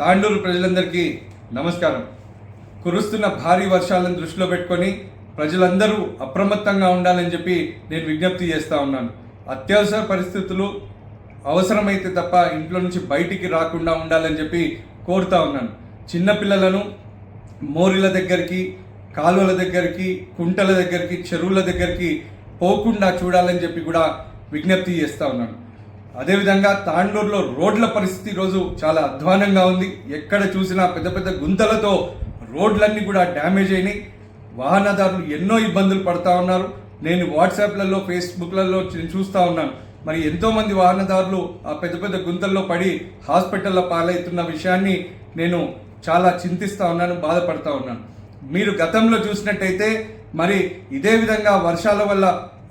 తాండూరు ప్రజలందరికీ నమస్కారం. కురుస్తున్న భారీ వర్షాలను దృష్టిలో పెట్టుకొని ప్రజలందరూ అప్రమత్తంగా ఉండాలని చెప్పి నేను విజ్ఞప్తి చేస్తూ ఉన్నాను. అత్యవసర పరిస్థితులు అవసరమైతే తప్ప ఇంట్లో నుంచి బయటికి రాకుండా ఉండాలని చెప్పి కోరుతా ఉన్నాను. చిన్నపిల్లలను మోరీల దగ్గరికి, కాలువల దగ్గరికి, కుంటల దగ్గరికి, చెరువుల దగ్గరికి పోకుండా చూడాలని చెప్పి కూడా విజ్ఞప్తి చేస్తూ ఉన్నాను. అదేవిధంగా తాండూరులో రోడ్ల పరిస్థితి ఈరోజు చాలా అధ్వానంగా ఉంది. ఎక్కడ చూసినా పెద్ద పెద్ద గుంతలతో రోడ్లన్నీ కూడా డ్యామేజ్ అయినాయి. వాహనదారులు ఎన్నో ఇబ్బందులు పడతా ఉన్నారు. నేను వాట్సాప్లలో, ఫేస్బుక్లలో చూస్తూ ఉన్నాను. మరి ఎంతోమంది వాహనదారులు ఆ పెద్ద పెద్ద గుంతల్లో పడి హాస్పిటల్లో పాలవుతున్న విషయాన్ని నేను చాలా చింతిస్తూ ఉన్నాను, బాధపడతా ఉన్నాను. మీరు గతంలో చూసినట్టయితే మరి ఇదే విధంగా వర్షాల వల్ల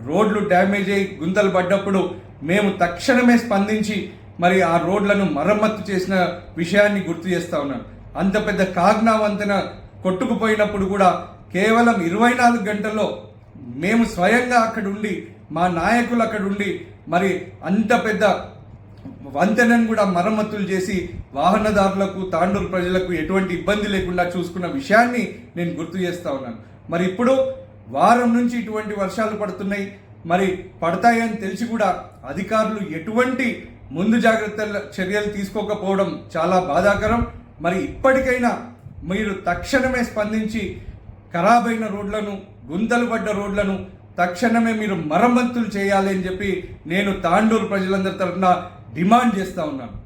రోడ్లు డ్యామేజ్ అయ్యి గుంతలు పడ్డప్పుడు మేము తక్షణమే స్పందించి మరి ఆ రోడ్లను మరమ్మత్తు చేసిన విషయాన్ని గుర్తు చేస్తూ ఉన్నాను. అంత పెద్ద కాగ్నా వంతెన కొట్టుకుపోయినప్పుడు కూడా కేవలం 24 గంటల్లో మేము స్వయంగా అక్కడ ఉండి, మా నాయకులు అక్కడ ఉండి మరి అంత పెద్ద వంతెనను కూడా మరమ్మతులు చేసి వాహనదారులకు, తాండూరు ప్రజలకు ఎటువంటి ఇబ్బంది లేకుండా చూసుకున్న విషయాన్ని నేను గుర్తు చేస్తూ ఉన్నాను. మరి ఇప్పుడు వారం నుంచి ఇటువంటి వర్షాలు పడుతున్నాయి. మరి పడతాయని తెలిసి కూడా అధికారులు ఎటువంటి ముందు జాగ్రత్త చర్యలు తీసుకోకపోవడం చాలా బాధాకరం. మరి ఇప్పటికైనా మీరు తక్షణమే స్పందించి ఖరాబైన రోడ్లను, గుంతలు పడ్డ రోడ్లను తక్షణమే మీరు మరమ్మతులు చేయాలి అని చెప్పి నేను తాండూరు ప్రజలందరి తరఫున డిమాండ్ చేస్తూ ఉన్నాను.